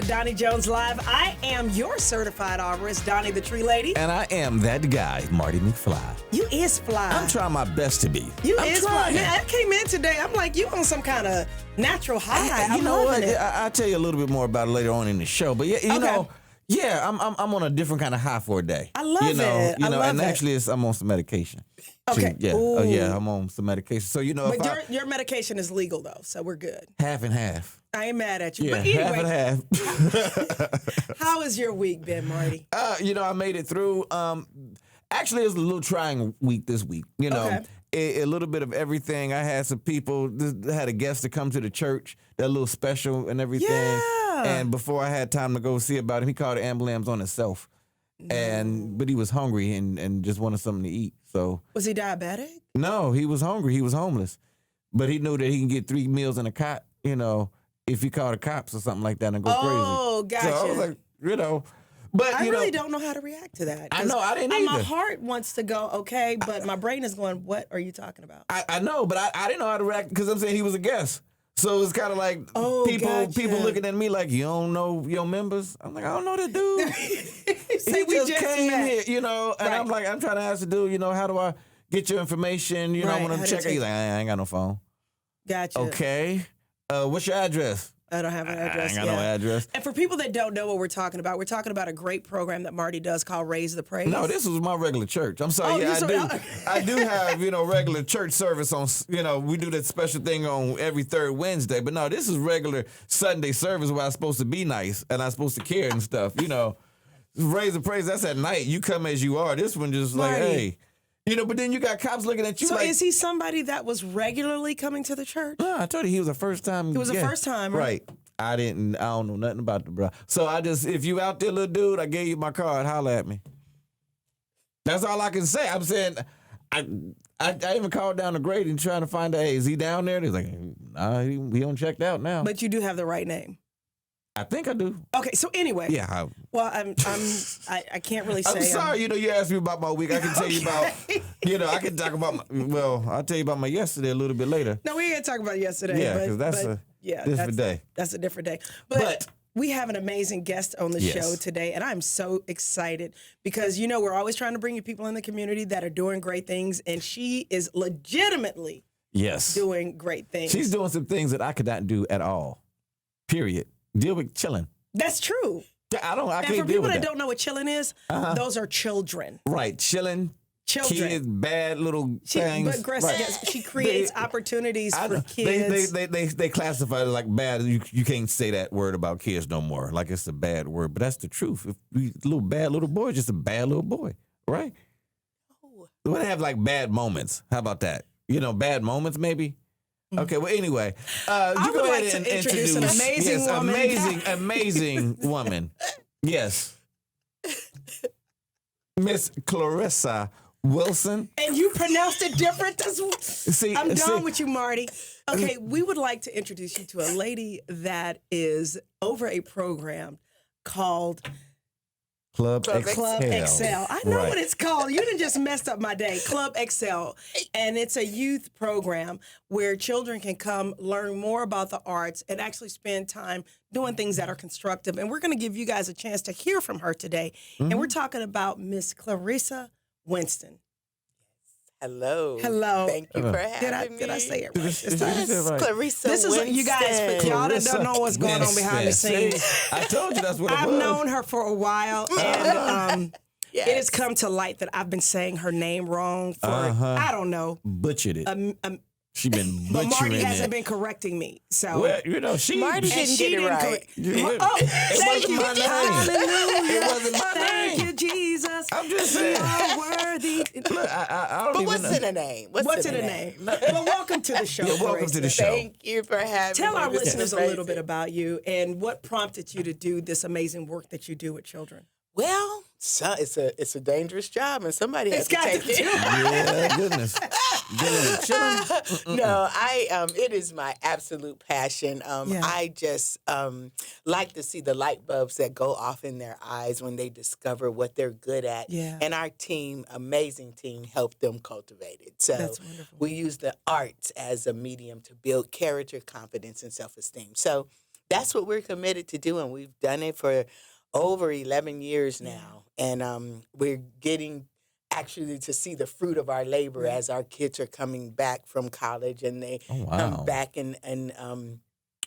Doni Jones Live. I am your certified arborist, Doni the Tree Lady. And I am that guy, Marty McFly. You is fly. I'm trying my best to be. You I'm is trying. fly. Man, I came in today, I'm like, you on some kind of natural high. You I'm know what? loving it. I'll tell you a little bit more about it later on in the show. But yeah, you know, I'm on a different kind of high for a day. I love it. I love and it. actually, I'm on some medication. Okay. Yeah. Ooh. Oh yeah, I'm on some medication. So But your medication is legal though, so we're good. half and half. I ain't mad at you. Yeah, But anyway, half and half. how has your week been, Marty? I made it through. Actually, it was a little trying week this week. A little bit of everything. I had some people. Had a guest to come to the church. That little special and everything. Yeah. And before I had time to go see about him, he called the ambulance on himself. But he was hungry and just wanted something to eat. So Was he diabetic? no, he was hungry. He was homeless, but he knew that he can get 3 meals in a cot. If he called the cops or something like that and go crazy. Oh, gotcha. So I was like, but I really don't know how to react to that. I know, I didn't either. My heart wants to go, okay, but my brain is going, what are you talking about? I know, but I didn't know how to react because I'm saying he was a guest. So it's kind of like people looking at me like, you don't know your members? I'm like, I don't know the dude. He just came here, and I'm like, I'm trying to ask the dude, how do I get your information? I want to check it. He's like, I ain't got no phone. Gotcha. Okay. What's your address? I don't have an address. I ain't got no address. And for people that don't know what we're talking about a great program that Marty does called Raise the Praise. No, this was my regular church. I'm sorry. I do have, regular church service on, we do that special thing on every third Wednesday. But no, this is regular Sunday service where I'm supposed to be nice and I'm supposed to care and stuff. Raise the Praise, that's at night. You come as you are. This one just like, hey. But then you got cops looking at you so like... So is he somebody that was regularly coming to the church? No, I told you he was a first-time... He was a first-timer. Right. I don't know nothing about the bro. So if you out there, little dude, I gave you my card, holler at me. That's all I can say. I'm saying, I even called down to Grady and trying to find out, hey, is he down there? He's like, nah, he don't checked out now. But you do have the right name. I think I do. Okay, so anyway. Yeah. Well, I can't really say. I'm sorry, you asked me about my week. I can tell you about, I can talk about I'll tell you about my yesterday a little bit later. No, we ain't gonna talk about yesterday. Yeah, because that's a different day. That's a different day. But we have an amazing guest on the show today, and I'm so excited because, we're always trying to bring you people in the community that are doing great things, and she is legitimately doing great things. She's doing some things that I could not do at all, period. Deal with chilling. That's true. I can't deal with that. And for people that don't know what chilling is, those are children. Right, chilling. Children. Kids, bad little things. But she creates opportunities for kids. They classify it like bad. You can't say that word about kids no more. Like it's a bad word. But that's the truth. If bad little boy is just a bad little boy, right? Oh. We have like bad moments. How about that? Bad moments maybe? Okay, well, anyway, you go ahead and introduce an amazing woman. amazing woman. Yes. Miss Clarissa Wilson. And you pronounced it different. I'm done with you, Marty. Okay, we would like to introduce you to a lady that is over a program called Club Excel. I know what it's called. You done just messed up my day. Club Excel. And it's a youth program where children can come learn more about the arts and actually spend time doing things that are constructive. And we're going to give you guys a chance to hear from her today. Mm-hmm. And we're talking about Miss Clarissa Winston. Hello. Thank you for having me. Did I say it right? Clarissa This Winston. is, you guys, for y'all that don't know what's going on behind the scenes. I told you that's what it was. I've known her for a while, and it has come to light that I've been saying her name wrong for, I don't know. Butchered it. She's been butchering but Marty hasn't it. been correcting me. So Marty didn't get it right. It wasn't my name. Hallelujah. It wasn't my name. Thank you, Jesus. I'm just saying. You are worthy. Look, I don't But even what's know. in a name? What's in a name? Well, welcome to the show. Yeah, welcome to the show. Thank you for having me. Tell our This is listeners a amazing. little bit about you and what prompted you to do this amazing work that you do with children. Well, it's a dangerous job, and somebody has to take it. Yeah, goodness. Chilling. No, it is my absolute passion. I just like to see the light bulbs that go off in their eyes when they discover what they're good at. Yeah. And our team, amazing team, helped them cultivate it. So That's wonderful. we use the arts as a medium to build character, confidence, and self-esteem. So that's what we're committed to doing. We've done it for over 11 years now. And we're getting actually to see the fruit of our labor as our kids are coming back from college and they come back and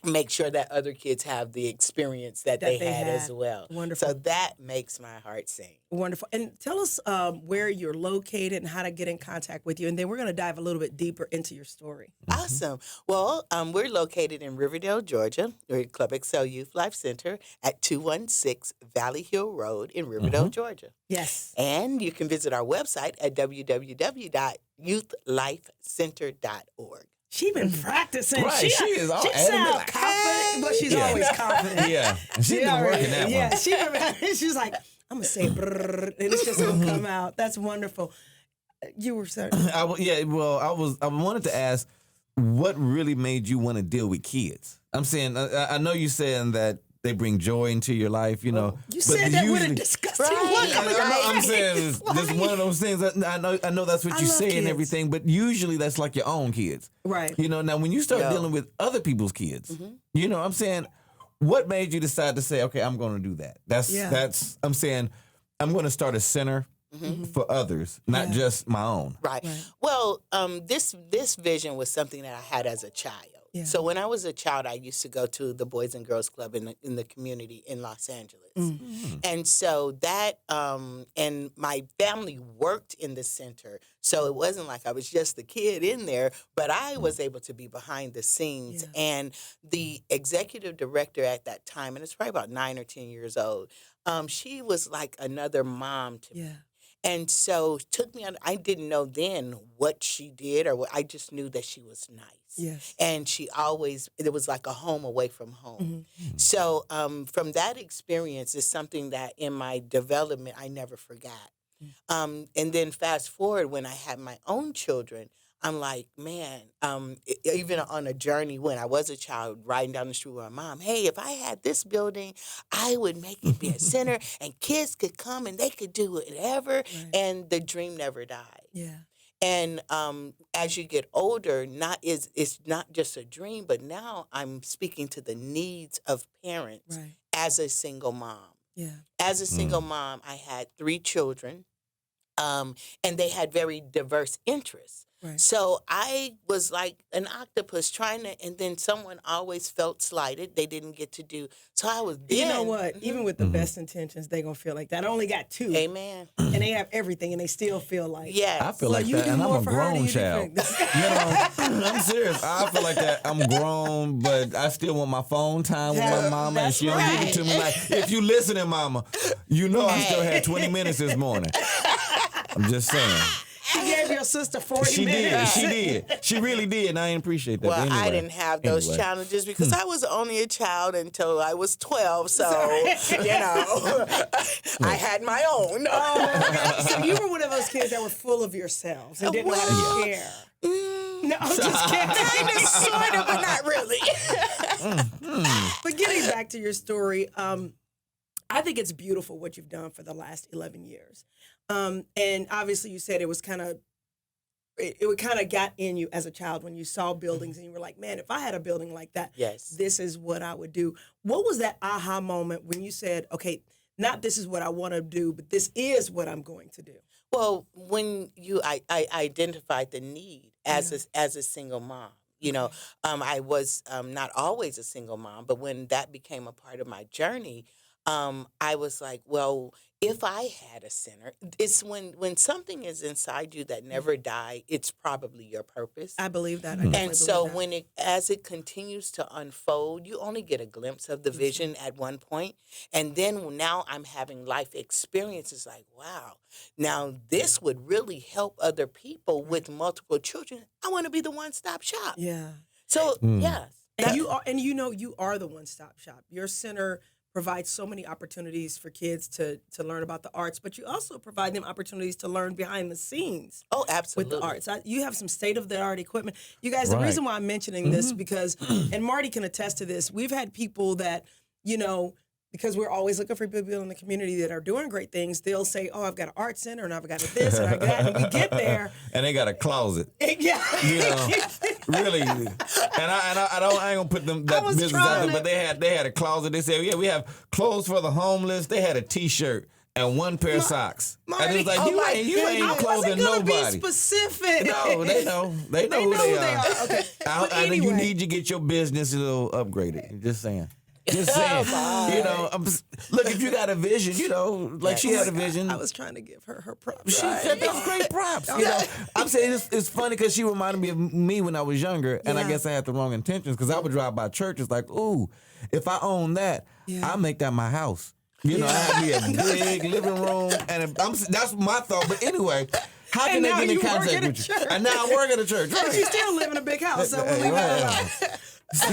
make sure that other kids have the experience that they had as well. Wonderful. So that makes my heart sing. Wonderful. And tell us where you're located and how to get in contact with you. And then we're going to dive a little bit deeper into your story. Awesome. Well, we're located in Riverdale, Georgia. We're at Club Excel Youth Life Center at 216 Valley Hill Road in Riverdale, Georgia. Yes. And you can visit our website at www.youthlifecenter.org. She's been practicing. Right, she is all she sounds confident, but she's always confident. Yeah, she's been working that one. She's like, I'm going to say brrr, and it's just going to come out. That's wonderful. You were saying. I wanted to ask, what really made you want to deal with kids? I'm saying, I know you're saying that they bring joy into your life, you know. You said that with a disgusting look. I'm saying this one of those things. I know that's what you say and everything, but usually that's like your own kids. Right. You know, now when you start dealing with other people's kids, you know, I'm saying, what made you decide to say, okay, I'm going to do that? That's I'm saying, I'm going to start a center for others, not just my own. Right. Well, this vision was something that I had as a child. Yeah. So when I was a child, I used to go to the Boys and Girls Club in the community in Los Angeles. And so that, and my family worked in the center. So it wasn't like I was just the kid in there, but I was able to be behind the scenes. Yeah. And the executive director at that time, and it's probably about 9 or 10 years old, she was like another mom to me. And so took me on. I didn't know then what she did or what. I just knew that she was nice. Yes. And she always, it was like a home away from home. So from that experience is something that in my development I never forgot. And then fast forward when I had my own children, I'm like, man, even on a journey when I was a child, riding down the street with my mom, hey, if I had this building, I would make it be a center and kids could come and they could do whatever. Right. And the dream never died. Yeah. And as you get older, it's not just a dream, but now I'm speaking to the needs of parents as a single mom. Yeah. As a single mom, I had 3 children, and they had very diverse interests. Right. So I was like an octopus trying to, and then someone always felt slighted. They didn't get to do. So I was You know what? Even with the best intentions, they're going to feel like that. I only got 2. Amen. And they have everything, and they still feel like. Yes. I feel like that, and I'm a grown child. You know, I'm serious. I feel like that. I'm grown, but I still want my phone time with my mama, and she don't give it to me. Like, if you listening, mama, you know I still had 20 minutes this morning. I'm just saying. She gave your sister 40 minutes. She did. She really did, and I appreciate that. Well, anyway, I didn't have those challenges because I was only a child until I was 12. So, you know, I had my own. So you were one of those kids that were full of yourselves and didn't know how to share. No, I'm just kidding. Kind of, sort of, but not really. But getting back to your story, I think it's beautiful what you've done for the last 11 years. And obviously you said it was kind of, it kind of got in you as a child when you saw buildings and you were like, man, if I had a building like that, this is what I would do. What was that aha moment when you said, okay, not this is what I want to do, but this is what I'm going to do? Well, when I identified the need as a single mom. You know, I was not always a single mom, but when that became a part of my journey, I was like, well, if I had a center, it's when something is inside you that never die, it's probably your purpose. I believe that. And so as it continues to unfold, you only get a glimpse of the vision at one point. And then now I'm having life experiences like, wow, now this would really help other people with multiple children. I want to be the one-stop shop. Yeah. So, yes. And you are the one-stop shop. Your center provides so many opportunities for kids to learn about the arts, but you also provide them opportunities to learn behind the scenes. Oh, absolutely. With the arts. You have some state-of-the-art equipment. You guys, the reason why I'm mentioning this, because, and Marty can attest to this, we've had people that, you know, because we're always looking for people in the community that are doing great things, they'll say, oh, I've got an art center, and I've got this, and I've got that, and we get there. And they got a closet. Yeah. You know, really. And I ain't gonna put that business out there, but they had a closet. They said, yeah, we have clothes for the homeless. They had a T-shirt and one pair of socks. Marty, and it's like, you ain't clothing nobody. Be specific. No, they know who they are. Okay. Anyway. You need to get your business a little upgraded. Just saying. Just saying. Look, if you got a vision, she had a vision. I was trying to give her props. She said those great props. I'm saying it's funny because she reminded me of me when I was younger, and I guess I had the wrong intentions because I would drive by church. It's like, ooh, if I own that, I'll make that my house. I have me a big living room, and that's my thought. But anyway, how can they get in contact with you? And now I work at a church. Right? And you still live in a big house, so we'll leave that alone.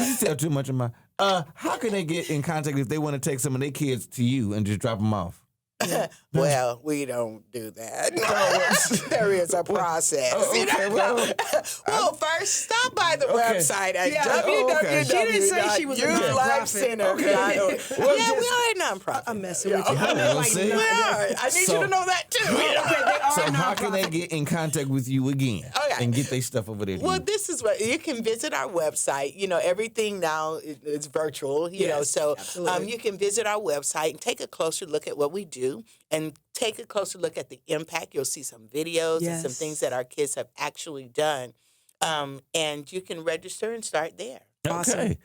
You tell too much of my. How can they get in contact if they want to take some of their kids to you and just drop them off? Well, we don't do that. No, there is a process. Well, first, stop by the website at www. She didn't say she was a nonprofit. Okay. We are a nonprofit. I'm messing with you. We are. I need you to know that, too. So how can they get in contact with you again and get their stuff over there? Well, this is what you can visit our website. Everything now is virtual. So you can visit our website and take a closer look at what we do. And take a closer look at the impact. You'll see some videos and some things that our kids have actually done. And you can register and start there. Awesome. Okay.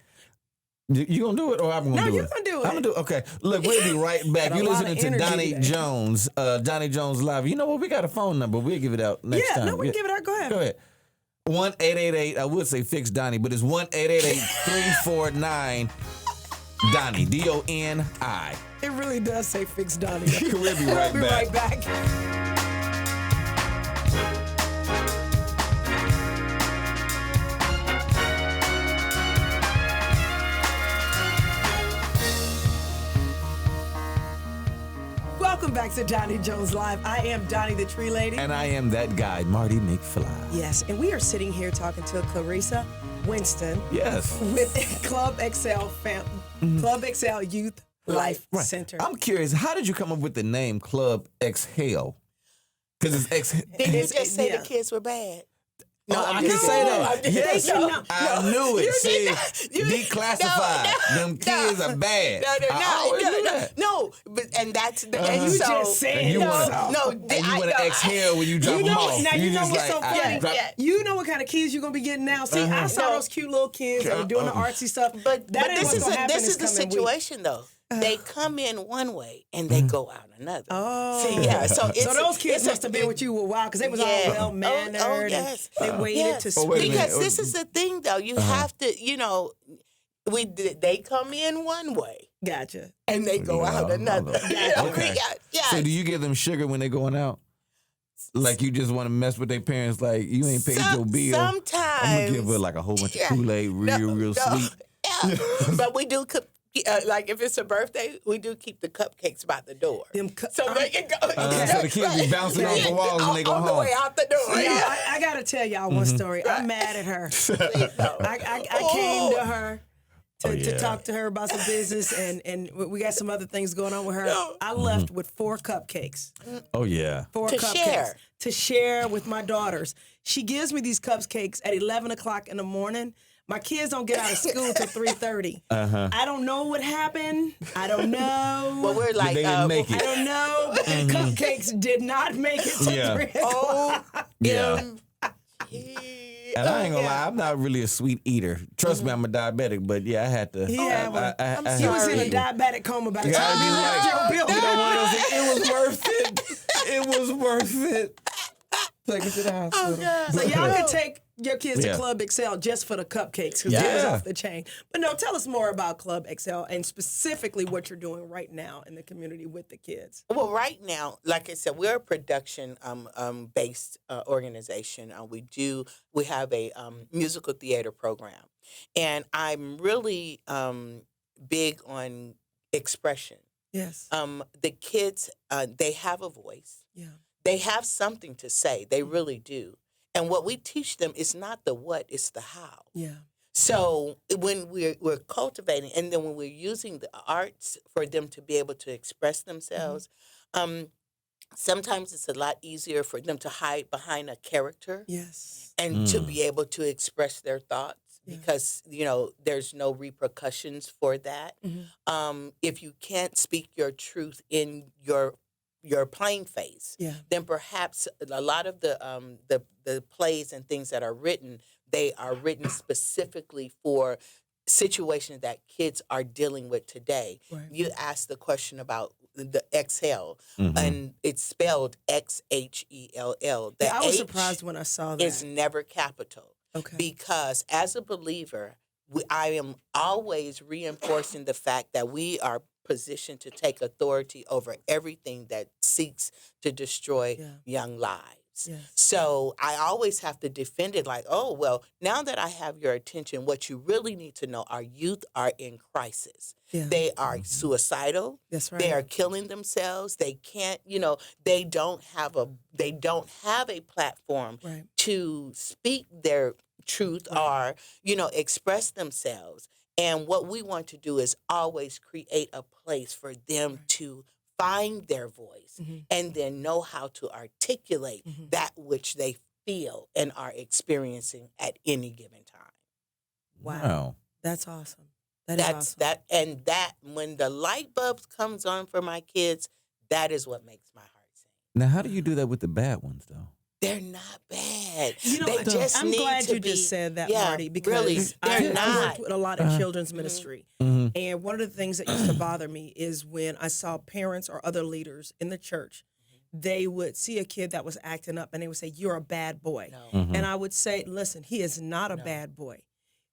You gonna do it or I'm gonna do it? No, you're gonna do it. I'm gonna do it. Okay. Look, we'll be right back. You're listening to Donnie Jones. Donnie Jones Live. You know what? We got a phone number. We'll give it out next time. Yeah, no, we can give it out. Go ahead. Go ahead. 1-888, I would say fix Donnie, but it's 1-888-349 Donnie, D-O-N-I. It really does say fix Donnie. We'll be right back. Right back. Welcome back to Donnie Jones Live. I am Donnie the Tree Lady. And I am that guy, Marty McFly. Yes, and we are sitting here talking to Clarissa, Winston. Yes. With Club XL Club XL Youth Life Center. I'm curious, how did you come up with the name Club Exhale? Because it's Exhale. Did you just say the kids were bad? No, I can say that. Yes, I knew it. See, declassified. Them kids are bad. No, but and that's the and you just said you want to exhale when you drop them off. Now you know what's so funny. You know what kind of kids you're gonna be getting now. See, I saw those cute little kids that are doing the artsy stuff. But this is the situation though. They come in one way and they go out another. Oh, see, so those kids must have been with you a while because they was all well mannered. Oh, yes. They waited to speak. Because this is the thing, though. You have to, they come in one way. Gotcha. And they go out another. Okay. So do you give them sugar when they're going out? Like you just want to mess with their parents? Like you ain't paid your bill. Sometimes I'm gonna give her like a whole bunch of Kool-Aid, real sweet. Yeah. But we do. Like if it's a birthday, we do keep the cupcakes by the door, so they can go. So the kids be bouncing off the walls when they go home. On the way out the door. I gotta tell y'all one story. I'm mad at her. I came to her to talk to her about some business, and we got some other things going on with her. I left with 4 cupcakes. Oh yeah, 4 cupcakes to share with my daughters. She gives me these cupcakes at 11 o'clock in the morning. My kids don't get out of school till 3:30. I don't know what happened. I don't know. Well, we're like, they didn't make it. I don't know. But the cupcakes did not make it till 3 o'clock. And I ain't gonna lie, I'm not really a sweet eater. Trust me, I'm a diabetic, but I had to. He was in a diabetic coma by the time you left your bill. It was worth it. It was worth it. Take it to the hospital. So y'all can take your kids to Club XL just for the cupcakes because it was off the chain. But no, tell us more about Club XL and specifically what you're doing right now in the community with the kids. Well, right now, like I said, we're a production based organization. We have a musical theater program, and I'm really big on expression. Yes. The kids, they have a voice. Yeah. They have something to say. They really do. And what we teach them is not the what, it's the how. Yeah. So when we're cultivating, and then when we're using the arts for them to be able to express themselves, sometimes it's a lot easier for them to hide behind a character. Yes. And to be able to express their thoughts. because there's no repercussions for that. If you can't speak your truth in your plain face, then perhaps a lot of the plays and things that are written, they are written specifically for situations that kids are dealing with today. Right. You asked the question about the exhale, and it's spelled XHELL. The I was surprised when I saw that. It's never capital. Okay. Because as a believer, I am always reinforcing the fact that we are positioned to take authority over everything that seeks to destroy young lives. Yes. So I always have to defend it like, oh, well, now that I have your attention, what you really need to know, our youth are in crisis. Yeah. They are suicidal. That's right. They are killing themselves. They can't, they don't have a platform to speak their truth or, express themselves. And what we want to do is always create a place for them to find their voice and then know how to articulate that which they feel and are experiencing at any given time. Wow. That's awesome. That's awesome. That when the light bulb comes on for my kids, that is what makes my heart sing. Now, how do you do that with the bad ones, though? They're not bad. I'm glad you just said that, Marty, because really, I worked with a lot of children's ministry. And one of the things that used to bother me is when I saw parents or other leaders in the church, they would see a kid that was acting up and they would say, "You're a bad boy." No. And I would say, listen, he is not a bad boy.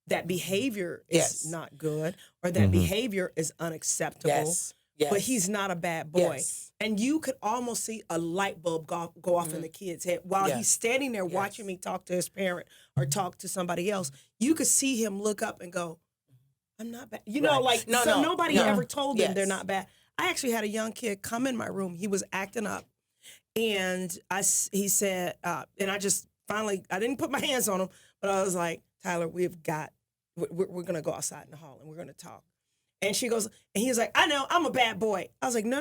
That behavior is not good, or that behavior is unacceptable. Yes. Yes. But he's not a bad boy. Yes. And you could almost see a light bulb go off in the kid's head while he's standing there watching me talk to his parent or talk to somebody else. You could see him look up and go, "I'm not bad." Nobody ever told them they're not bad. I actually had a young kid come in my room. He was acting up. And he said, and I just finally, I didn't put my hands on him, but I was like, "Tyler, we're going to go outside in the hall and we're going to talk." And she goes, and he was like, "I know, I'm a bad boy." I was like, no,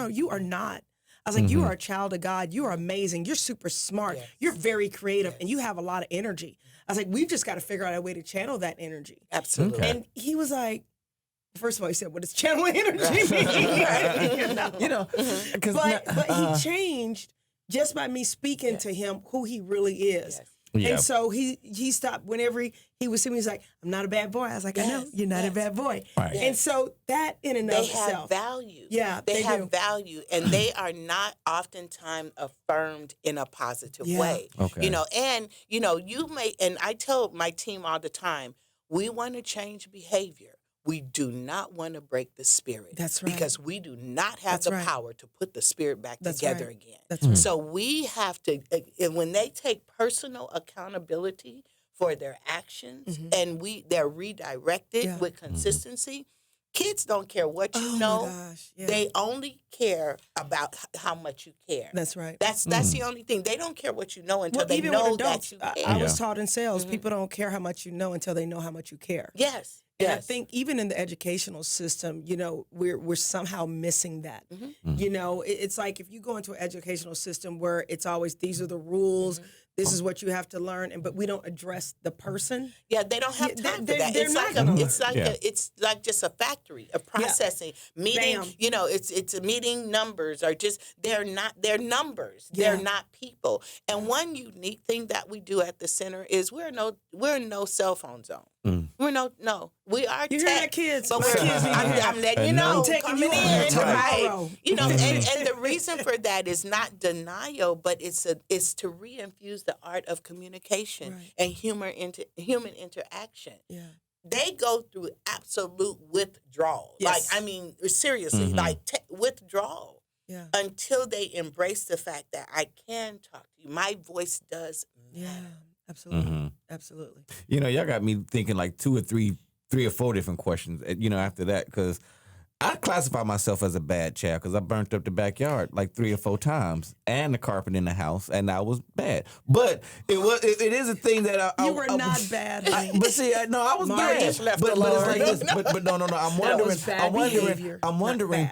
you are not. I was like, "You are a child of God. You are amazing. You're super smart. Yes. You're very creative, and you have a lot of energy." I was like, "We've just got to figure out a way to channel that energy." Absolutely. Okay. And he was like, first of all, he said, "What does channel energy mean?" But he changed just by me speaking to him who he really is. Yes. Yeah. And so he stopped whenever he would see me. He's like, "I'm not a bad boy." I was like, "I know, you're not a bad boy." Right. And so that in and of itself. They have value. Yeah, they have value. And they are not oftentimes affirmed in a positive way. Okay. You may, and I tell my team all the time, we want to change behavior. We do not want to break the spirit. That's right. Because we do not have the power to put the spirit back together again. That's right. So we have to, and when they take personal accountability for their actions and they're redirected with consistency, kids don't care what you know. My gosh. Yeah. They only care about how much you care. That's right. That's the only thing. They don't care what you know until they know that you care. I was taught in sales, people don't care how much you know until they know how much you care. Yes. And I think even in the educational system, we're somehow missing that. It's like if you go into an educational system where it's always, these are the rules, this is what you have to learn, but we don't address the person. Yeah, they don't have time for that. It's like just a factory of processing, meeting. It's a meeting numbers are just they're numbers. Yeah. They're not people. And one unique thing that we do at the center is we're in no cell phone zone. We are you tech, hear that, kids? But I'm letting you know, coming in, right? And the reason for that is not denial, but it's to reinfuse the art of communication and human interaction. Yeah. They go through absolute withdrawal. Yes. Seriously, withdrawal. Yeah. Until they embrace the fact that I can talk to you. My voice does matter. Yeah. Absolutely. Absolutely. Y'all got me thinking like two or three or four different questions, after that, because I classify myself as a bad child because I burnt up the backyard like 3 or 4 times and the carpet in the house, and I was bad. But it is a thing that you were not bad. I was bad. But it's like this. But no. I'm wondering.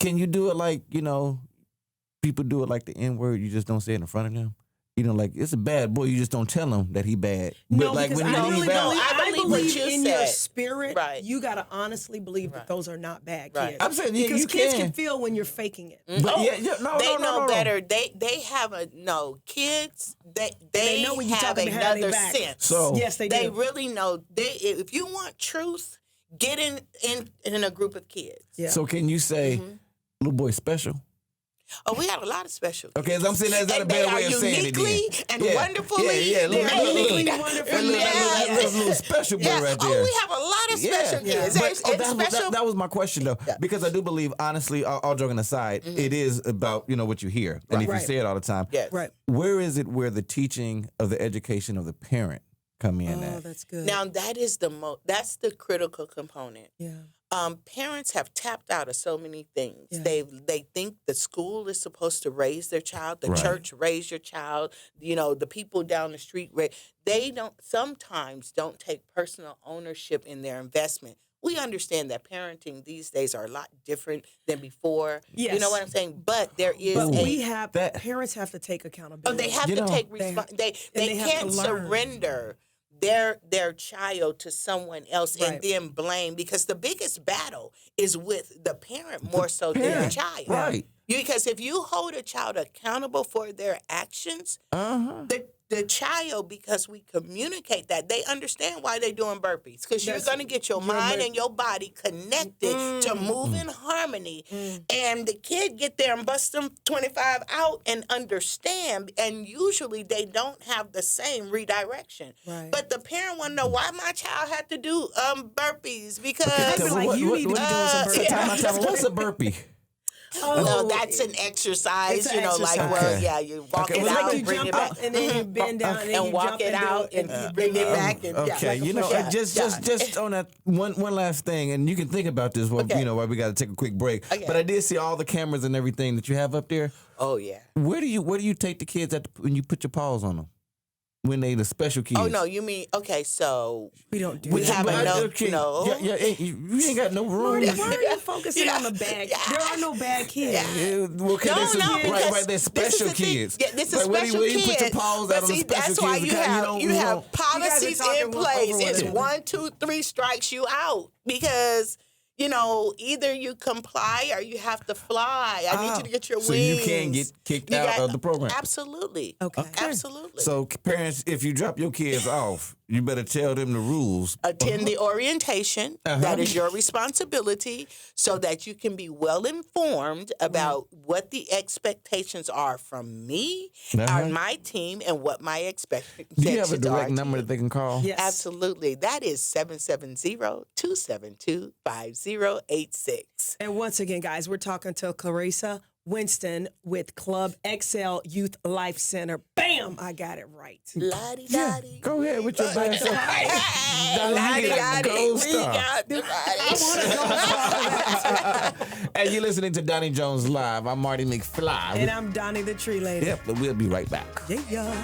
Can you do it like people do it like the N-word? You just don't say it in front of them. you know, like it's a bad boy. You just don't tell him that he bad. No, but like because when I he really leave out, believe, I believe what you in said. your spirit, Right. you got to honestly believe that those are not bad kids. Right. I'm saying, yeah, because you kids can. can feel when you're faking it. But They know better. They have kids. They know when you have talking behind their another back. sense. So Yes, they do. They really know. If you want truth, get in a group of kids. Yeah. So can you say, little boy special? Oh, we have a lot of special kids. Okay, so I'm saying is that a And better they way of are saying it? uniquely Then? and wonderfully. Yeah, they're uniquely made. wonderfully little special boy right there. Oh, we have a lot of special kids. But, And special. that was my question though, because I do believe, honestly, all joking aside, it is about what you hear, and if you Right. say it all the time. Yes. Right. Where is it where the teaching of the education of the parent come in Oh, at? that's good. Now that is that's the critical component. yeah. Parents have tapped out of so many things. Yeah. They think the school is supposed to raise their child, the Right. church raise your child, the people down the street they sometimes don't take personal ownership in their investment. We understand that parenting these days are a lot different than before. Yes. You know what I'm saying? But there is But parents have to take accountability. they have to take responsibility. They have to can't learn. surrender their child to someone else and then blame, because the biggest battle is with the parent more so than the child. Right. Because if you hold a child accountable for their actions, the child, because we communicate that, they understand why they're doing burpees. Because you're going to get your mind and your body connected to move in harmony. And the kid get there and bust them 25 out and understand. And usually they don't have the same redirection. Right. But the parent want to know why my child had to do burpees. I'd Because be like, you need to be doing some burpees. Time, what's a burpee? no, that's an exercise. It's an like, exercise. well, yeah, you walk Okay, it well, It's out, like you bring jump it back. up and then you bend down and then and you walk jump it and do out it and bring it back. And, Okay, just on that one last thing, and you can think about this while while we got to take a quick break. Okay. But I did see all the cameras and everything that you have up there. Oh, yeah. Where do you take the kids when you put your paws on them? When they the special kids? Oh, no, you mean, okay, so We don't do we that. have a no. You ain't got no room. Marty, why are you focusing on the bad? There are no bad kids. Yeah, well, okay, No, this is, no, because right, they're this is special the thing. kids. Yeah, this is Like, special where kids. you put your paws But out on the see, special that's why kids. you have You guys policies are talking in place. over It's it. 1, 2, 3 strikes you out, because either you comply or you have to fly. I need you to get your So wings. you can get kicked out of the program. Absolutely. Okay. Absolutely. So parents, if you drop your kids off, you better tell them the rules. Attend the orientation. That is your responsibility, so that you can be well informed about what the expectations are from me and my team, and what my expectations are. Do you have a direct to number you. that they can call? Yes. Absolutely. That is 770-272-5086. And once again, guys, we're talking to Clarissa Winston with Club XL Youth Life Center. Bam! I got it right. La-di-da-di. Go ahead with your bad self. La-di-da-di. Gold We star. got the right. And you're listening to Donnie Jones Live. I'm Marty McFly. And I'm Doni the Tree Lady. Yep, but we'll be right back. Yeah.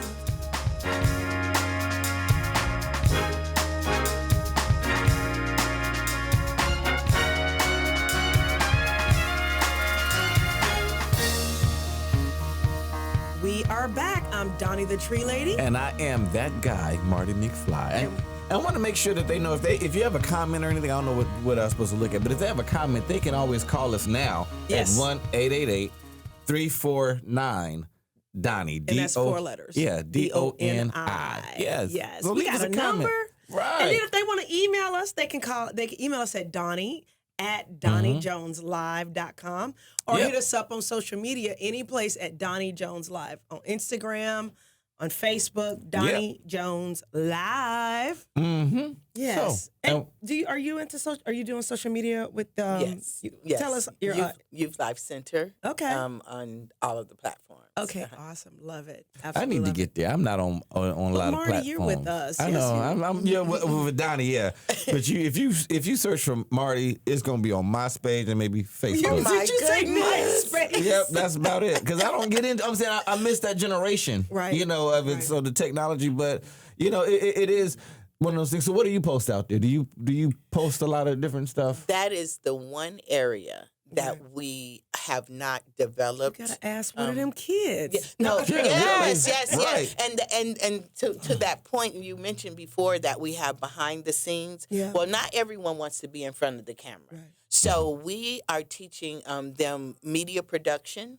We are back. I'm Doni the Tree Lady. And I am that guy, Marty McFly. And I want to make sure that they know if you have a comment or anything, I don't know what I'm supposed to look at, but if they have a comment, they can always call us now at 1-888-349-DONI. And that's 4 letters. Yeah, DONI. Yes. So We leave got us a number. Right. And then if they want to email us, they can email us at Doni@DonnieJonesLive.com or hit us up on social media, any place at Doni Jones Live, on Instagram, on Facebook, Doni Jones Live. Mm-hmm. Yes. So, and are you doing social media with Yes. Yes. Tell us your Youth Life Center. Okay. On all of the platforms. Okay, awesome. Love it. I Absolutely need to love get there. I'm not on a lot Marty, of platforms. you're with us. I Yes, know. I'm with Donnie, yeah. But if you search for Marty, it's gonna be on MySpace and maybe Facebook. my Did you say goodness. MySpace? Yep, that's about it. Because I don't get into. I'm saying I missed that generation, Right. Of it. Right. So the technology, but it is one of those things. So what do you post out there? Do you post a lot of different stuff? That is the one area that we have not developed. You gotta ask one of them kids. No, yes, Right. and to that point you mentioned before that we have behind the scenes. Yeah. Well, not everyone wants to be in front of the camera. Right. So we are teaching them media production,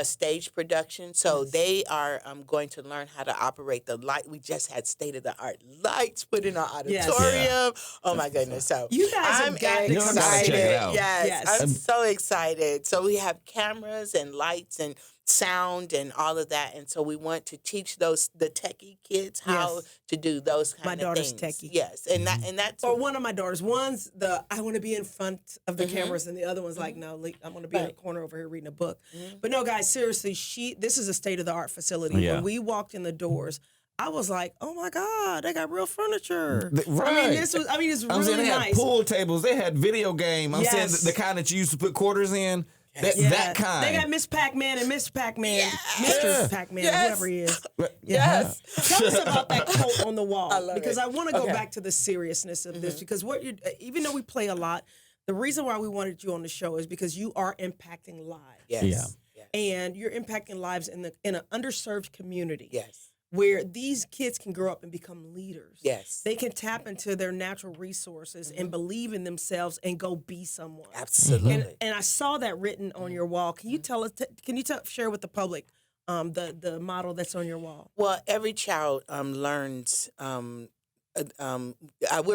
stage production. So they are going to learn how to operate the light. We just had state-of-the-art lights put in our auditorium. Yes. Oh my goodness! So You guys have I'm got to come excited. check it out. Yes, I'm so excited. So we have cameras and lights and sound and all of that, and so we want to teach the techie kids how to do those kind of things. My daughter's techie. Yes, and that's or one of my daughters. One's I want to be in front of the cameras, and the other one's like, no, I'm going to be in the corner over here reading a book. But no, guys, seriously, this is a state of the art facility. Yeah. When we walked in the doors, I was like, oh my God, they got real furniture. Right. I mean, it's really I'm saying they had nice. pool tables. They had video game. I'm saying the kind that you used to put quarters in. That kind. They got Miss Pac-Man and Mr. Pac-Man, Pac-Man, whoever he is. Yes. Tell us about that quote on the wall, I because I want to go Okay. back to the seriousness of this. Because even though we play a lot, the reason why we wanted you on the show is because you are impacting lives. Yes. Yeah. Yes. And you're impacting lives in an underserved community. Yes. Where these kids can grow up and become leaders. Yes. They can tap into their natural resources and believe in themselves and go be someone. Absolutely. And I saw that written on your wall. Can you tell us? Share with the public the model that's on your wall? Well, every child learns. We're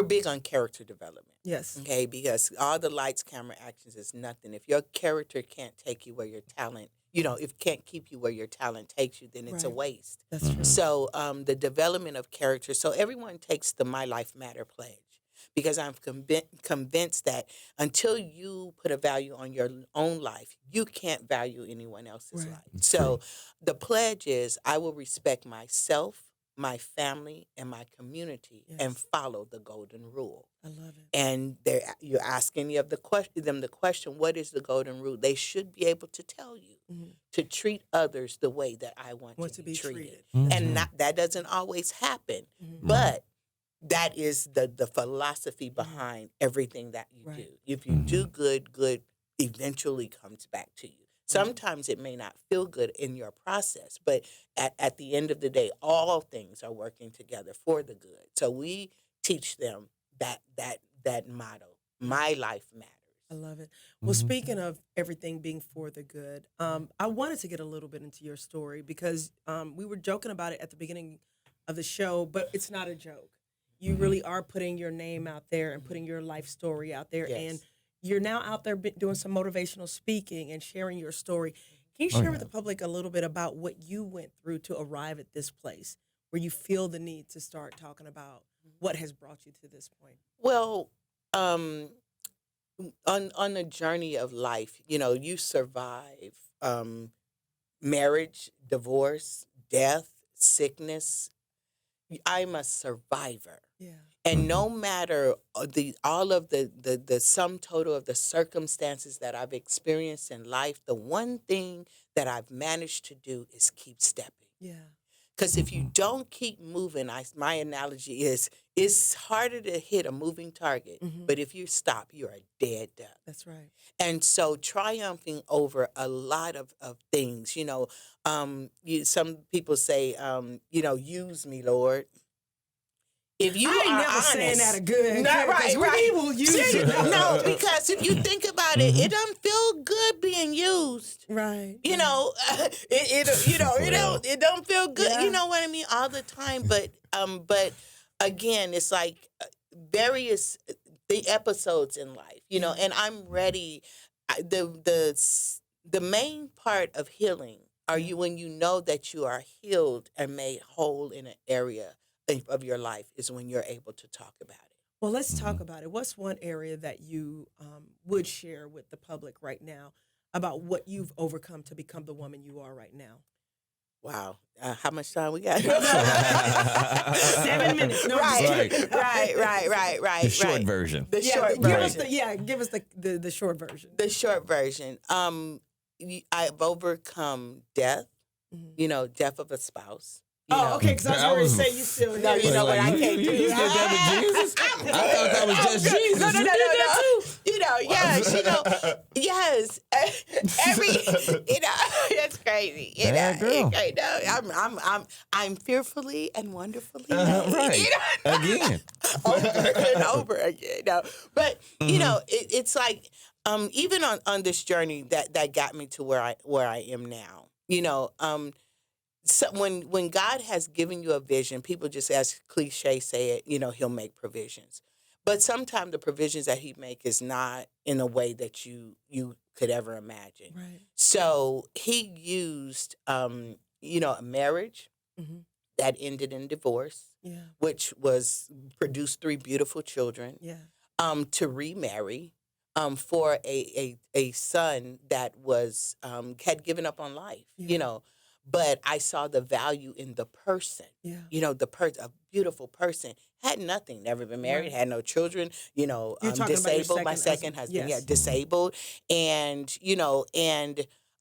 big on character development. Yes. Okay, because all the lights, camera, actions is nothing. If your character can't take you where your talent, if can't keep you where your talent takes you, then it's a Right. waste. That's true. So the development of character. So everyone takes the My Life Matter pledge because I'm convinced that until you put a value on your own life, you can't value anyone else's Right. life. So the pledge is I will respect myself, my family, and my community, and follow the golden rule. I love it. And you're asking them the question, what is the golden rule? They should be able to tell you to treat others the way that I want to be treated. And that doesn't always happen, but that is the philosophy behind everything that you do. If you do good eventually comes back to you. Sometimes it may not feel good in your process, but at the end of the day, all things are working together for the good. So we teach them that motto, my life matters. I love it. Well, speaking of everything being for the good, I wanted to get a little bit into your story because we were joking about it at the beginning of the show, but it's not a joke. You really are putting your name out there and putting your life story out there. Yes. And you're now out there doing some motivational speaking and sharing your story. Can you share with the public a little bit about what you went through to arrive at this place where you feel the need to start talking about what has brought you to this point? Well, on the journey of life, you survive marriage, divorce, death, sickness. I'm a survivor. Yeah. And no matter all of the sum total of the circumstances that I've experienced in life, the one thing that I've managed to do is keep stepping. Yeah. Because if you don't keep moving, my analogy is it's harder to hit a moving target, but if you stop, you're a dead duck. That's right. And so triumphing over a lot of things, some people say, use me, Lord. If you I ain't are never honest, saying that again. Not right. We will use it. No, because if you think about it, it doesn't feel good being used. Right. It don't feel good. Yeah. You know what I mean? All the time. But again, it's like various the episodes in life, and I'm ready. The main part of healing are you when you know that you are healed and made whole in an area of your life is when you're able to talk about it. Well, let's talk about it. What's one area that you would share with the public right now about what you've overcome to become the woman you are right now? Wow. How much time we got? 7 minutes. No, Right. The short version. The short give version. us give us the short version. The short version. I've overcome death, death of a spouse. Okay, because I was going to say you still here. No, you know what I can't do. You did that with Jesus? I thought that was just Jesus. No. You did that too? Yes. It's crazy. Bad girl. I'm fearfully and wonderfully made. Right. Again. Over and over again. But it's like even on this journey that got me to where I am now. So when God has given you a vision, people just, as cliche say it, He'll make provisions. But sometimes the provisions that He make is not in a way that you could ever imagine. Right. So He used, a marriage that ended in divorce, which produced 3 beautiful children. To remarry. For a son that had given up on life, But I saw the value in the person. A beautiful person, had nothing, never been married, had no children, disabled. My second husband, disabled, and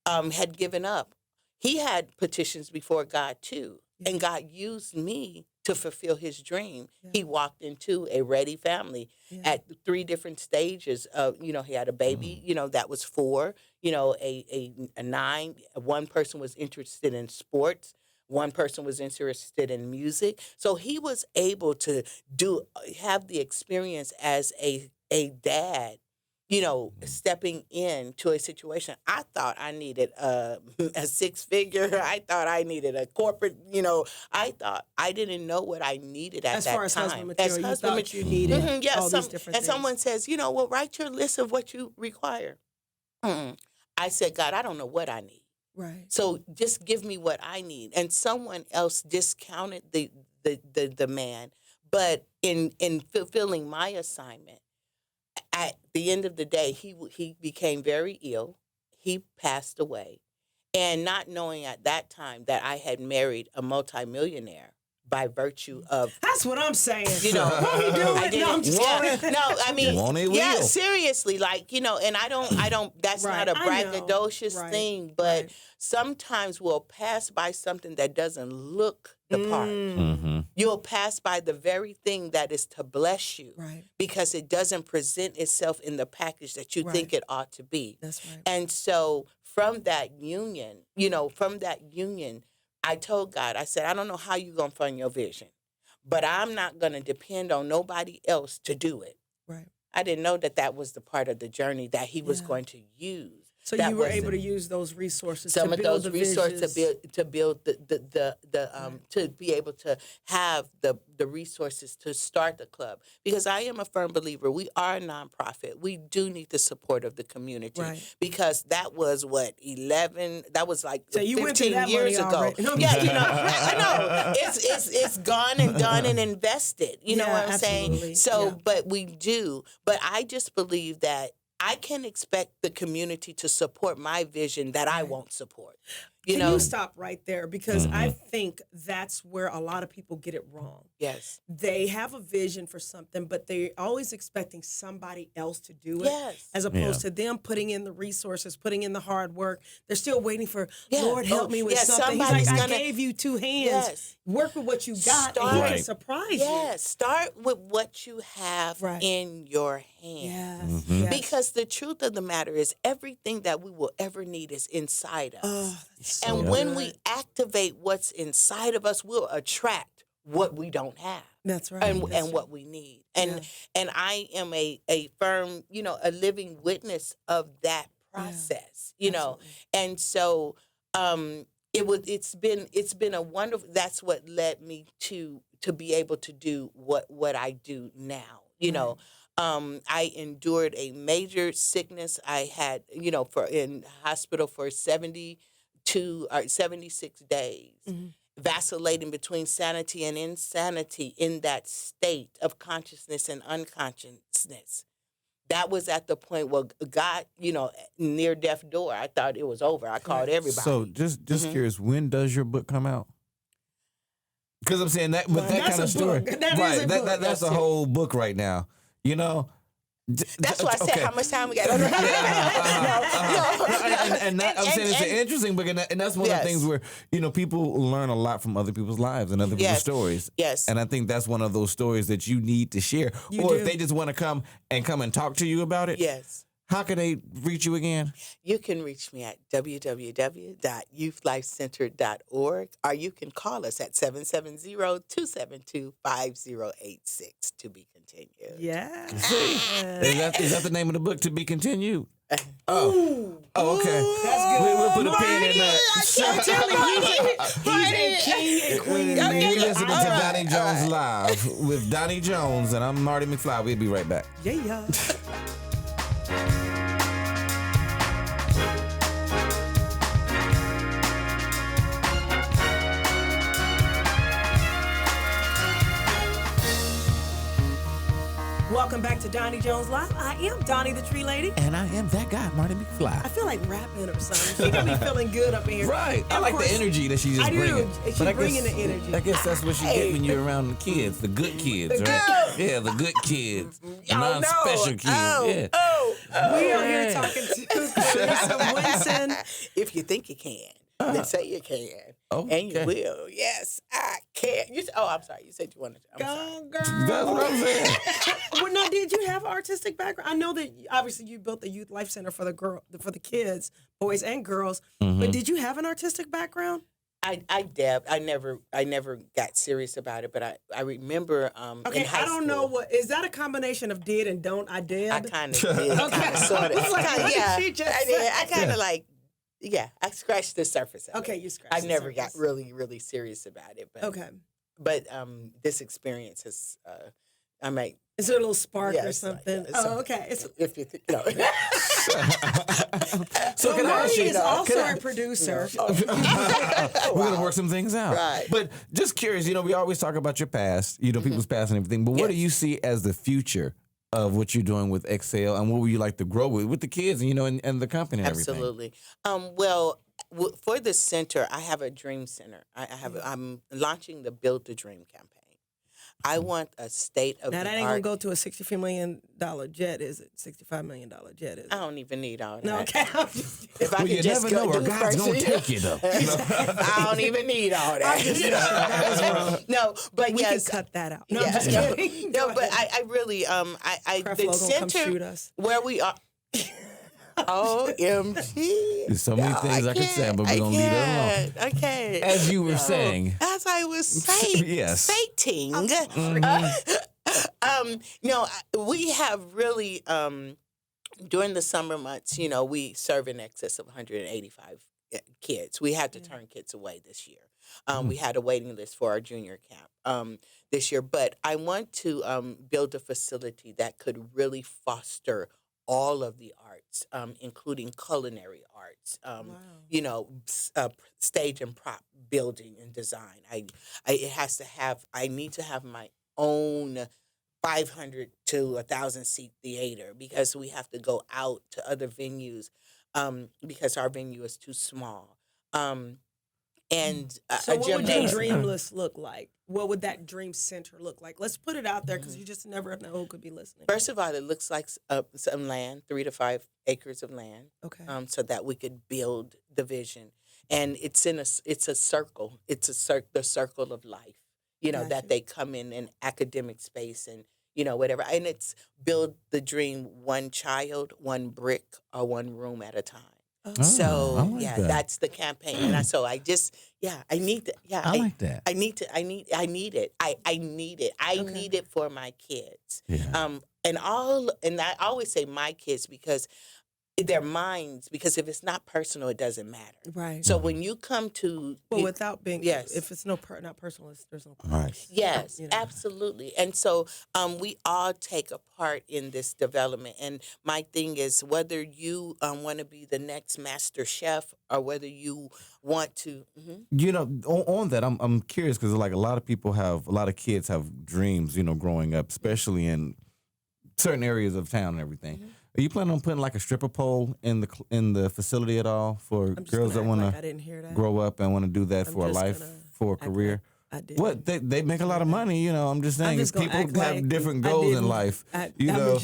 had given up. He had petitions before God too, and God used me to fulfill his dream. He walked into a ready family at 3 different stages of, he had a baby, that was 4, a 9. One person was interested in sports. One person was interested in music. So he was able to have the experience as a dad, stepping into a situation. I thought I needed a 6-figure. I thought I needed a corporate, I didn't know what I needed at that time. As far as husband material, you thought you needed all these different things. Someone says, write your list of what you require. I said, God, I don't know what I need. Right. So just give me what I need. And someone else discounted the man, but in fulfilling my assignment, at the end of the day, he became very ill. He passed away. And not knowing at that time that I had married a multimillionaire by virtue of... That's what I'm saying. Won't he do it? No, I'm just kidding. No, I mean... Won't he will? Seriously, and I don't, that's right, not a braggadocious thing, but sometimes we'll pass by something that doesn't look the part. Mm-hmm. You'll pass by the very thing that is to bless you because it doesn't present itself in the package that you think it ought to be. That's right. And so from that union, I told God, I said, I don't know how you're going to fund your vision, but I'm not going to depend on nobody else to do it. Right. I didn't know that was the part of the journey that he was going to use. So you were able to use those resources to build the resources to build to be able to have the resources to start the club. Because I am a firm believer, we are a nonprofit. We do need the support of the community. Because that was that was like so 15 years ago. No, I know. It's gone and done and invested. You know what I'm saying? So, but we do. But I just believe that I can expect the community to support my vision that I won't support. Can you stop right there? Because I think that's where a lot of people get it wrong. Yes. They have a vision for something, but they're always expecting somebody else to do it. Yes. As opposed to them putting in the resources, putting in the hard work. They're still waiting for, Lord, help me with something. He's like, I gave you 2 hands. Yes. Work with what you got, and he can surprise you. Yes. Start with what you have in your hand. Yes. Because the truth of the matter is everything that we will ever need is inside us. And when we activate what's inside of us, we'll attract what we don't have. That's right. And what we need. And I am a firm, a living witness of that process, And so it's been a wonderful, that's what led me to be able to do what I do now, I endured a major sickness. I had, in hospital for 76 days, vacillating between sanity and insanity in that state of consciousness and unconsciousness. That was at the point where God, near death door. I thought it was over. I called everybody. So just curious, when does your book come out? Because I'm saying that with that kind of story, that's a whole book right now. That's why I said how much time we got. And I'm saying it's interesting, and that's one of the things where people learn a lot from other people's lives and other people's stories. Yes, and I think that's one of those stories that you need to share. If they just want to come and talk to you about it. Yes. How can they reach you again? You can reach me at www.youthlifecenter.org, or you can call us at 770-272-5086 to be continued. Yeah. Is that the name of the book, To Be Continued? Oh, okay. That's good. We'll put a pin in that. I'm telling you, he's a king and queen. You're listening to Donnie Jones Live with Donnie Jones, and I'm Marty McFly. We'll be right back. Yeah. Welcome back to Donnie Jones Live. I am Donnie the Tree Lady. And I am that guy, Marty McFly. I feel like rapping or something. She got me feeling good up in here. Right. I like the energy that she's just bringing. She's bringing the energy. I guess that's what you get when you're around the kids, the good kids, right? Yeah, the good kids. Non-special kids. We are here talking to Clarissa Winston. If you think you can, then say you can. Okay. And you will. Yes, I can. I'm sorry. You said you wanted to. Go, girl. That's what I'm saying. Well, now, did you have artistic background? I know that obviously you built the Youth Life Center for the kids, boys and girls. Mm-hmm. But did you have an artistic background? I dabbed. I never got serious about it, but I remember okay, in high school. I don't know what is that a combination of did and don't. I did. I kind of did. Okay, sort of. I kind of like. Yeah, I scratched the surface of it. Okay, you scratched. I never got really, really serious about it. But, okay. But this experience has, I might. Is there a little spark or something? Okay. If you think, So Marty is also a producer. We're gonna work some things out. Right. But just curious, we always talk about your past, people's past and everything. But what do you see as the future of what you're doing with Excel, and what would you like to grow with the kids, and the company and Absolutely. For the center, I have a dream center. I'm launching the Build the Dream campaign. I want a state of now the that ain't art. gonna go to a $65 million jet, is it? $65 million jet, is it? I don't even need all that. No, okay. If I could just go do God's gonna take you though. I don't even need all that. No, but we can cut that out. No, I'm just kidding. No, but I really the center come shoot us. Where we are. OMG. There's so many things I could say, but we're going to leave it alone. Okay. As you were saying. As I was saying. Yes. Stating. We have really, during the summer months, we serve in excess of 185 kids. We had to turn kids away this year. We had a waiting list for our junior camp this year. But I want to build a facility that could really foster all of the arts, including culinary arts, stage and prop building and design. I need to have my own 500 to 1,000 seat theater, because we have to go out to other venues because our venue is too small. So what would your dream list look like? What would that dream center look like? Let's put it out there, because you just never know who could be listening. First of all, it looks like some land, 3 to 5 acres of land. Okay. So that we could build the vision, and it's a circle. It's the circle of life. Gotcha. That they come in an academic space and whatever, and it's build the dream, one child, one brick, or one room at a time. So that's the campaign, and I need that. Yeah, I like that. I need it. I need it. I need it. I need it for my kids. Yeah. And I always say my kids, because their minds, because if it's not personal, it doesn't matter. Right. So when you come to without being if it's not personal, there's no purpose. Right. Yes, absolutely. And so we all take a part in this development. And my thing is, whether you want to be the next master chef, or whether you want to, on that, I'm curious, because like a lot of kids have dreams, growing up, especially in certain areas of town and everything. Mm-hmm. Are you planning on putting like a stripper pole in the facility at all for girls that want to grow up and want to do that for a life, for a career? I did. What they make a lot of money, you know. I'm just saying, just gonna people act have like different I goals in didn't. life. I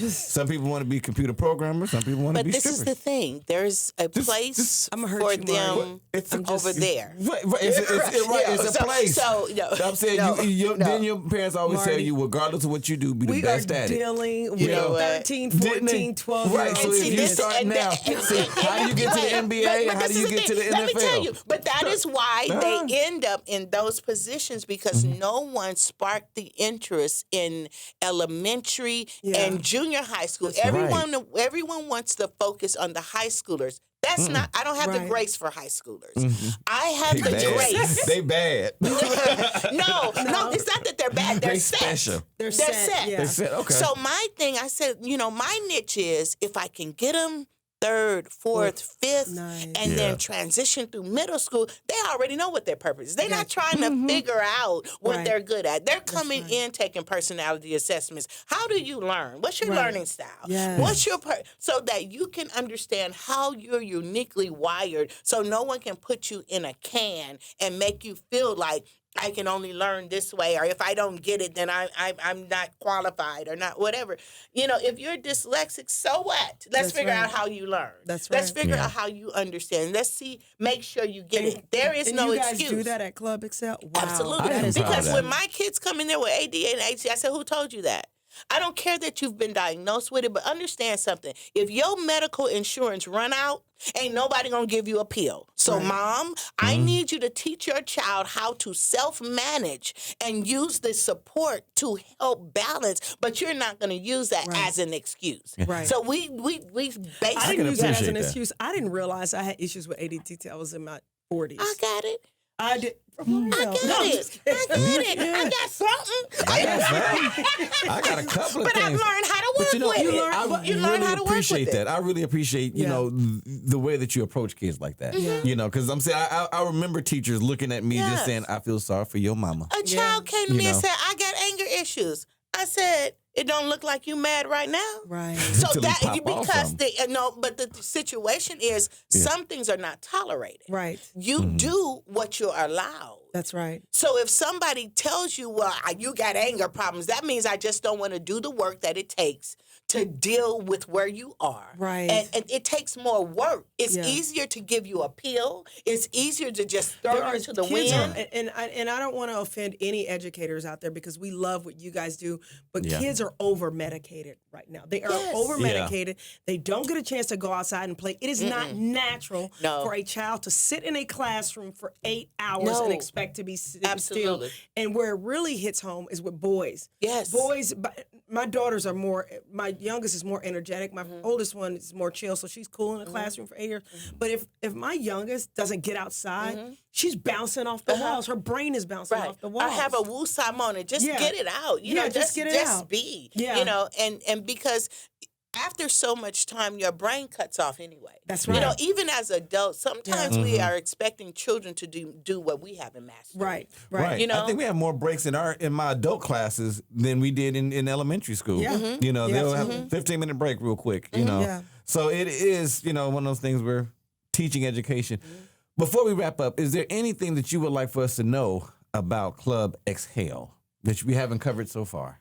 Some people want to be computer programmers, some people want to But be this strippers. is the thing. There's a place I'ma hurt for you, Mari. them It's over there. Right, it's a place. I'm saying then your parents always tell Marty, you, regardless of what you do, be the we best are at it. dealing with You know what? 13, Didn't 14, they? 12 Right, so if you start now, how do you get to the NBA and how do you get to the NFL? Let me tell you, but that is why they end up in those positions because no one sparked the interest in elementary and junior high school. Everyone wants to focus on the high schoolers. That's not. I don't have the grace for high schoolers. I have the grace. They bad. No, it's not that they're bad. They're set. special. They're set. set. Yeah. They said, okay. So my thing, I said, my niche is if I can get them third, fourth, fifth, Nice. and then transition through middle school, they already know what their purpose is. They're not trying to figure out what they're good at. They're coming in taking personality assessments. How do you learn? What's your learning style? Yes. What's your so that you can understand how you're uniquely wired so no one can put you in a can and make you feel like I can only learn this way, or if I don't get it, then I'm not qualified or not, whatever. If you're dyslexic, so what? Let's figure out how you learn. That's right. Let's figure out how you understand. Let's make sure you get it. There is no you guys excuse. do that at Club Excel? Wow. Absolutely. That is Because awesome. when my kids come in there with ADA and HD, I said, who told you that? I don't care that you've been diagnosed with it, but understand something. If your medical insurance run out, ain't nobody gonna give you a pill. So, Mom, I need you to teach your child how to self-manage and use the support to help balance, but you're not gonna use that as an excuse. Right. So we basically I didn't use that as an appreciate that. excuse. I didn't realize I had issues with ADD till I was in my 40s. I got it. I did. I got it. I got something. I got a couple of But things. I've learned how to work with it. I You learn really how to work appreciate with that. it. I really appreciate, the way that you approach kids like that. Because I'm saying, I remember teachers looking at me just saying, I feel sorry for your mama. A child came to me and said, I got anger issues. I said, it don't look like you mad right now. Right. So Until that he pop off because some. but the situation is some things are not tolerated. Right. You do what you're allowed. That's right. So if somebody tells you, well, you got anger problems, that means I just don't want to do the work that it takes to deal with where you are. Right. And it takes more work. It's easier to give you a pill. It's easier to just throw you to the wind. And I don't want to offend any educators out there because we love what you guys do, but kids are over-medicated right now. They are over-medicated. They don't get a chance to go outside and play. It is not natural for a child to sit in a classroom for 8 hours and expect to be sitting still. And where it really hits home is with boys. Yes. Boys, my daughters are more, my youngest is more energetic. My oldest one is more chill, so she's cool in the classroom for 8 years. But if my youngest doesn't get outside, she's bouncing off the walls. Her brain is bouncing off the walls. I have a woo-sa moment. Just get it out. Just get it out. Just be. Yeah. And because after so much time, your brain cuts off anyway. That's right. Even as adults, sometimes we are expecting children to do what we haven't mastered. Right. I think we have more breaks in my adult classes than we did in elementary school. Yeah. They'll have a 15-minute break real quick, Yeah. So it is, one of those things where teaching education. Before we wrap up, is there anything that you would like for us to know about Club Exhale that we haven't covered so far?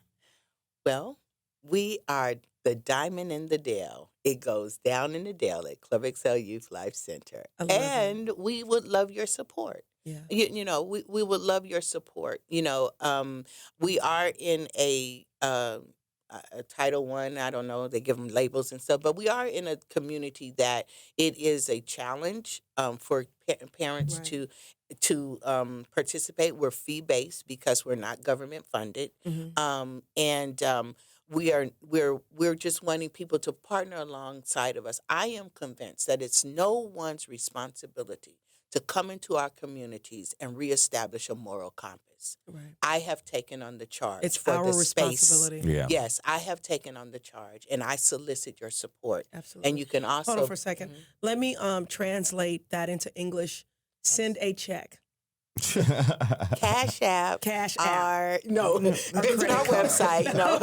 Well, we are the Diamond in the Dale. It goes down in the Dale at Club Excel Youth Life Center. And we would love your support. Yeah. We would love your support. We are in a Title I, I don't know, they give them labels and stuff, but we are in a community that it is a challenge for parents to participate. We're fee-based because we're not government funded. We're just wanting people to partner alongside of us. I am convinced that it's no one's responsibility to come into our communities and reestablish a moral compass. Right. I have taken on the charge. It's for our the space. responsibility. Yeah. Yes, I have taken on the charge, and I solicit your support. Absolutely. And you can also Hold on for a second. Let me translate that into English. Send a check. Cash App. Cash App. Visit our website. No.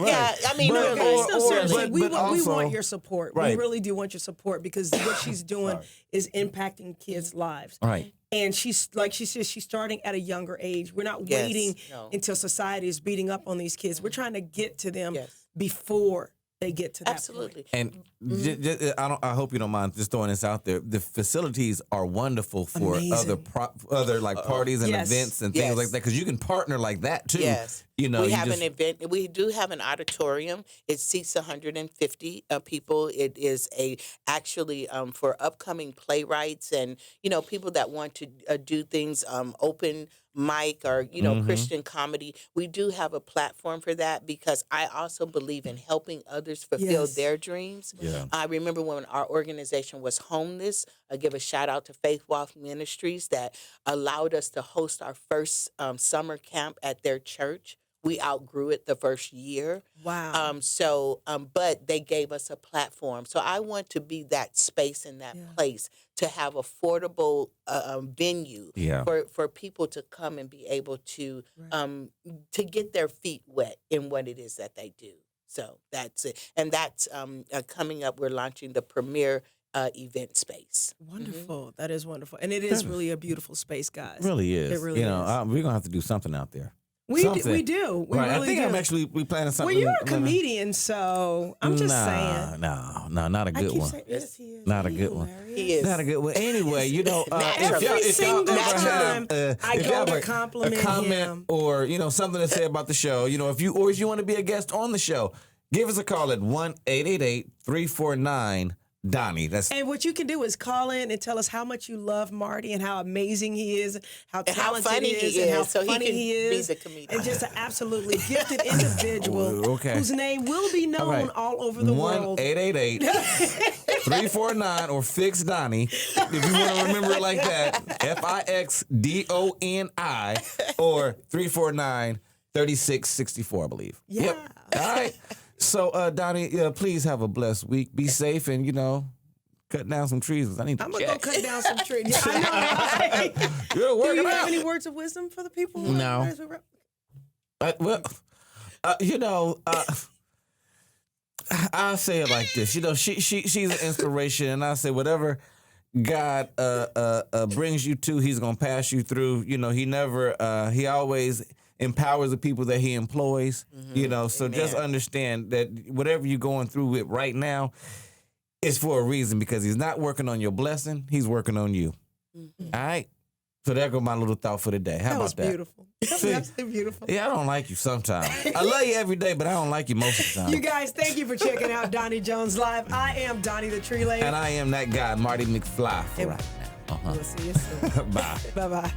Yeah, I mean, But- really. Seriously, we also- want your support. Right. We really do want your support because what she's doing is impacting kids' lives. Right. And she's like she says, she's starting at a younger age. We're not waiting until society is beating up on these kids. We're trying to get to them before they get to that Absolutely. point. And I hope you don't mind just throwing this out there. The facilities are wonderful for other like parties and events and things like that, because you can partner like that too. Yes. You know, we have an event. We do have an auditorium. It seats 150 people. It is actually for upcoming playwrights and people that want to do things open mic or Christian comedy. We do have a platform for that because I also believe in helping others fulfill their dreams. Yeah. I remember when our organization was homeless. I give a shout out to Faith Walk Ministries that allowed us to host our first summer camp at their church. We outgrew it the first year. Wow. But they gave us a platform. So I want to be that space and that place to have affordable venue for people to come and be able to get their feet wet in what it is that they do. So that's it. And that's coming up. We're launching the premier event space. Wonderful. That is wonderful. And it is really a beautiful space, guys. It really is. It really is. We're going to have to do something out there. We do. We right. really I think do. we planning something. Well, you're a comedian, so I'm just saying. No, not a good one. Saying, yes, he is. Not a good one. He is. Not a good one. Anyway, every single time I go to compliment a comment him, or something to say about the show. If you want to be a guest on the show, give us a call at 1-888-349 Doni. And what you can do is call in and tell us how much you love Marty and how amazing he is, how talented funny he is, and how funny he is, be the comedian. And just an absolutely gifted individual whose name will be known all over the world. 1-888-349 or Fix Doni. If you want to remember it like that, FIXDONI or 349-3664, I believe. Yeah. Yep. All right. So, Doni, please have a blessed week. Be safe and, cut down some trees. I'm going to go cut down some trees. Yeah, I know, right? Do you have any words of wisdom for the people? No. I'll say it like this. She's an inspiration, and I say whatever God brings you to, he's going to pass you through. He never, he always empowers the people that he employs, so Amen. Just understand that whatever you're going through with right now is for a reason, because he's not working on your blessing, he's working on you. Mm-hmm. All right? So there goes my little thought for the day. How about that? Beautiful. That was absolutely beautiful. Yeah, I don't like you sometimes. I love you every day, but I don't like you most of the time. You guys, thank you for checking out Doni Jones Live. I am Doni the Tree Lady. And I am that guy, Marty McFly, for right now. We'll see you soon. Bye. Bye-bye.